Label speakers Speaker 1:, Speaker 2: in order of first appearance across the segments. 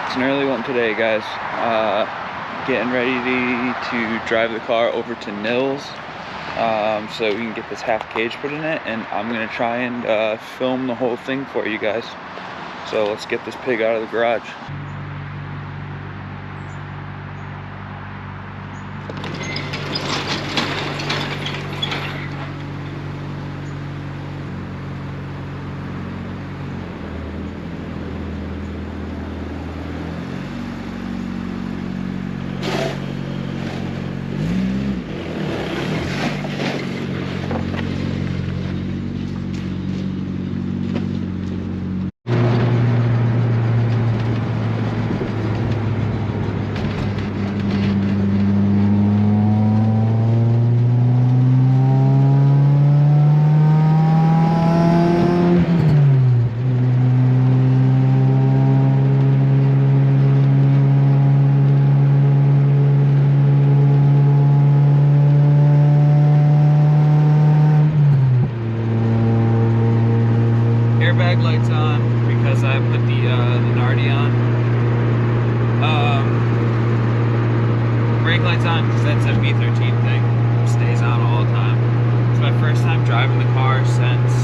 Speaker 1: It's an early one today, guys. Getting ready to drive the car over to Nils so we can get this half cage put in it, and I'm gonna try and film the whole thing for you guys. So let's get this pig out of the garage. Airbag lights on because I put the Nardi on. Brake lights on because that's a B13 thing. Stays on all the time. It's my first time driving the car since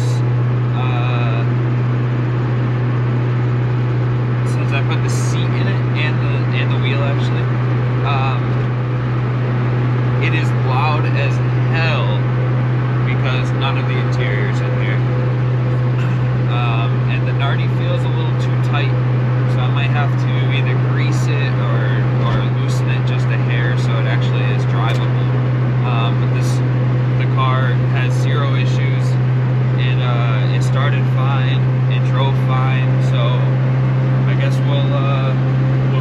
Speaker 1: I put the seat in it and the wheel actually. It is loud as hell because none of the interior's in here. And the Nardi feels a little too tight, so I might have to either grease it or loosen it just a hair so it actually is drivable. But the car has zero issues, and it started fine, it drove fine, so I guess we'll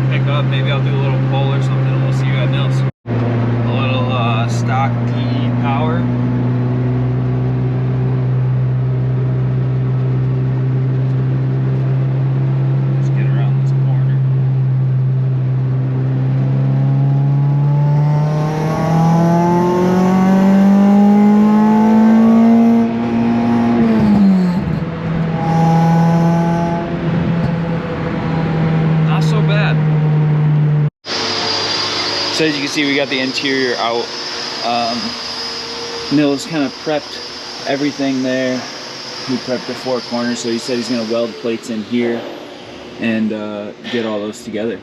Speaker 1: pick up. Maybe I'll do a little pull or something, and we'll see you at Nils. A little stock D power. So as you can see, we got the interior out. Nils kind of prepped everything there. He prepped the four corners, so he said he's gonna weld plates in here and get all those together.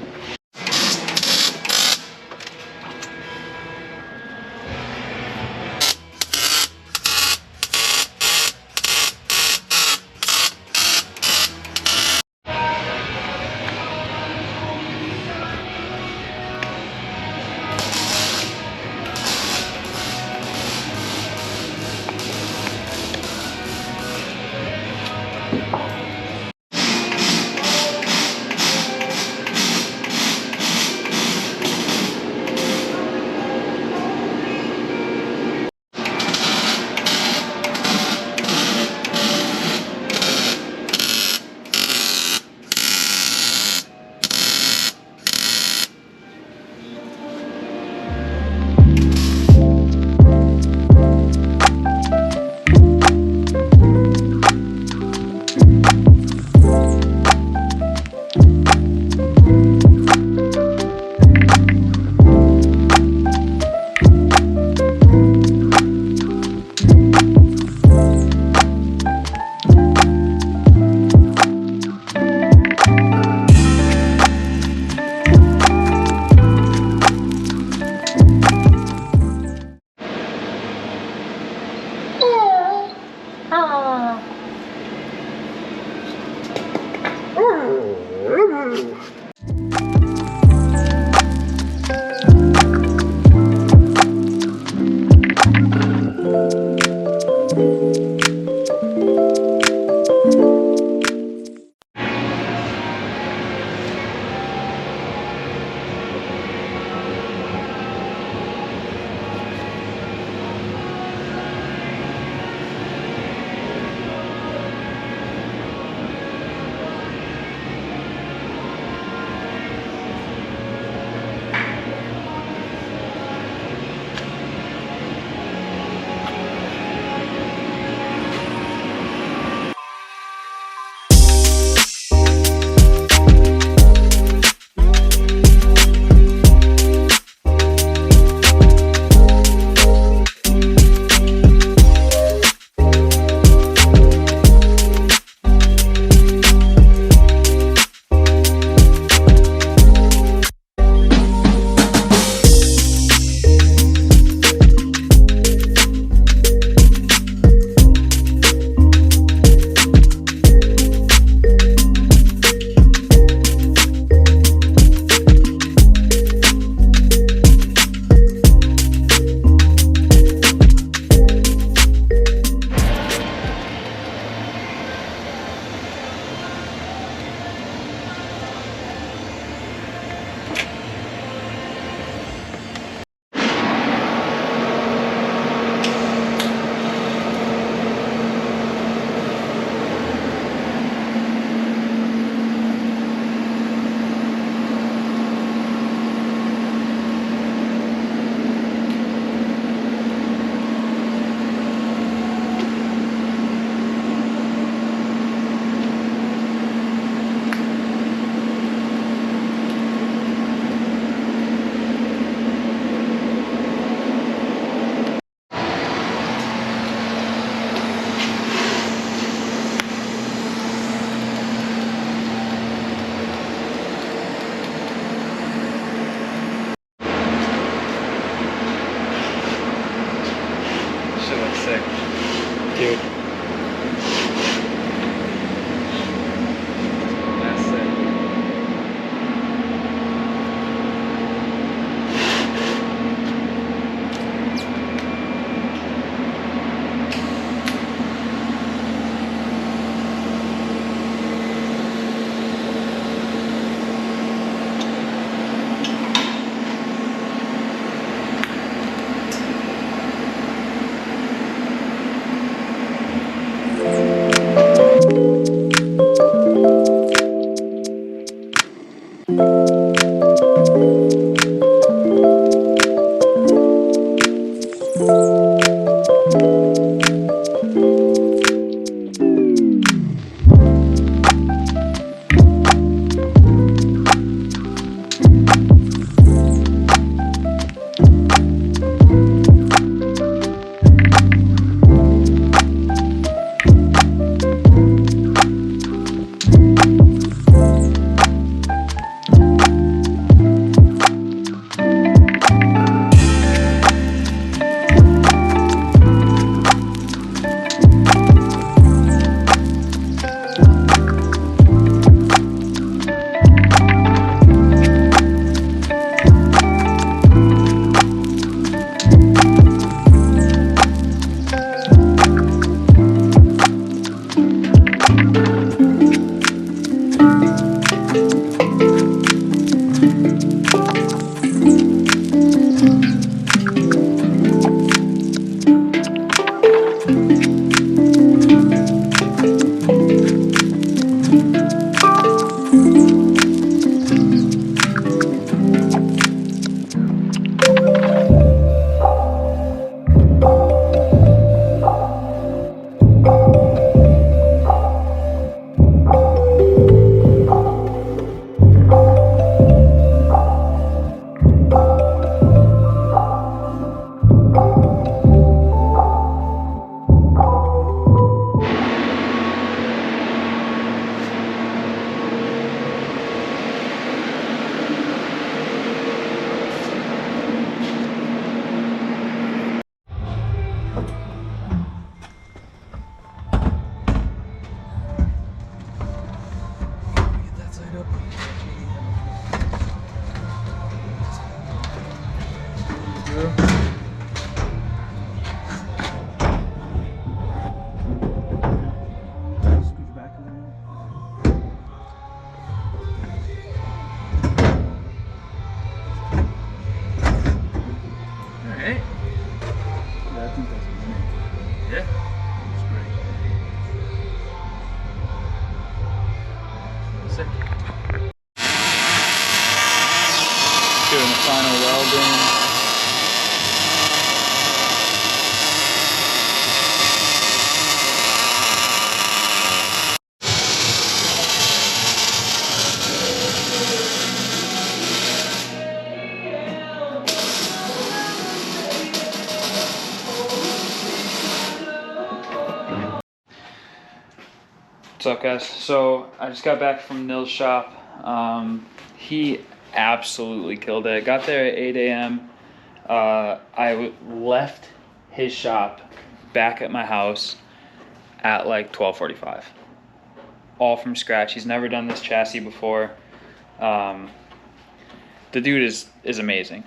Speaker 1: Doing the final welding. What's up, guys? So I just got back from Nils' shop. He absolutely killed it. Got there at 8 a.m. I left his shop back at my house at like 12:45. All from scratch. He's never done this chassis before. The dude is amazing.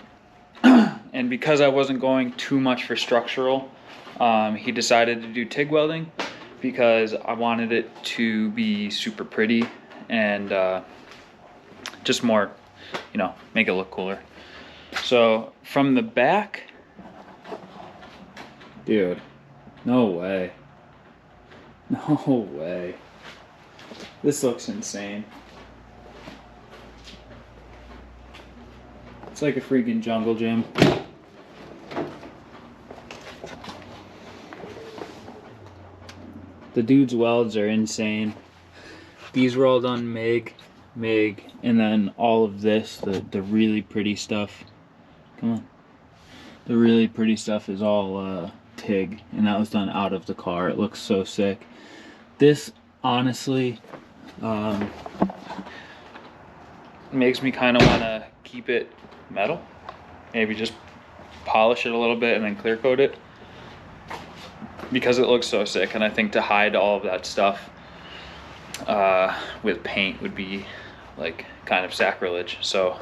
Speaker 1: And because I wasn't going too much for structural, he decided to do TIG welding because I wanted it to be super pretty and just more, you know, make it look cooler. So from the back, dude, no way. No way. This looks insane. It's like a freaking jungle gym. The dude's welds are insane. These were all done MIG, and then all of this, the really pretty stuff. Come on. The really pretty stuff is all TIG, and that was done out of the car. It looks so sick. This, honestly, makes me kind of want to keep it metal. Maybe just polish it a little bit and then clear coat it, because it looks so sick. And I think to hide all of that stuff with paint would be like kind of sacrilege. So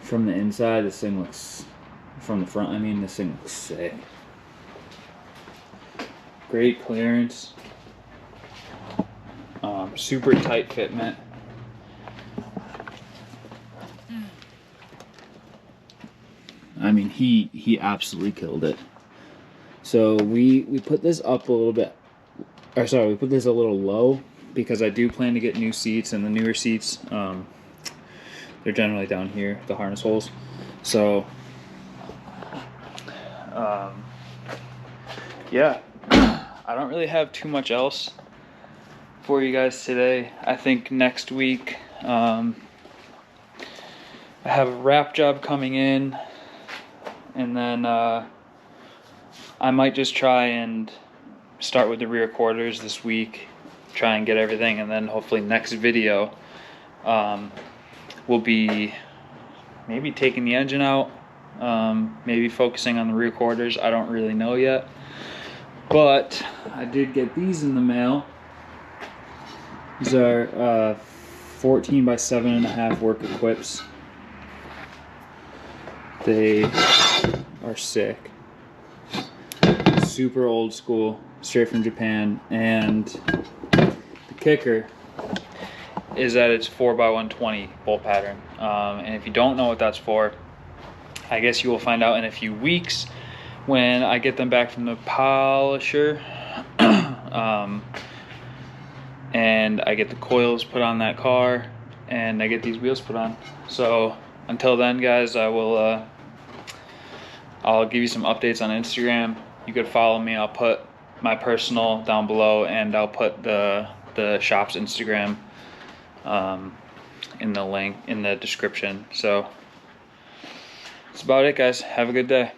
Speaker 1: from the inside, this thing looks, from the front, I mean, this thing looks sick. Great clearance. Super tight fitment. I mean, he absolutely killed it. So we put this up a little bit, or sorry, we put this a little low
Speaker 2: because I do plan to get new seats, and the newer seats, they're generally down here, the harness holes. So, yeah, I don't really have too much else for you guys today. I think next week, I have a wrap job coming in, and then I might just try and start with the rear quarters this week, try and get everything, and then hopefully next video will be maybe taking the engine out, maybe focusing on the rear quarters. I don't really know yet, but I did get these in the mail. These are 14 by 7.5 work equips. They are sick, super old school, straight from Japan, and the kicker is that it's 4x120 bolt pattern. And if you don't know what that's for, I guess you will find out in a few weeks when I get them back from the polisher. And I get the coils put on that car, and I get these wheels put on. So until then, guys, I'll give you some updates on Instagram. You could follow me. I'll put my personal down below, and I'll put the shop's Instagram in the link in the description. So that's about it, guys. Have a good day.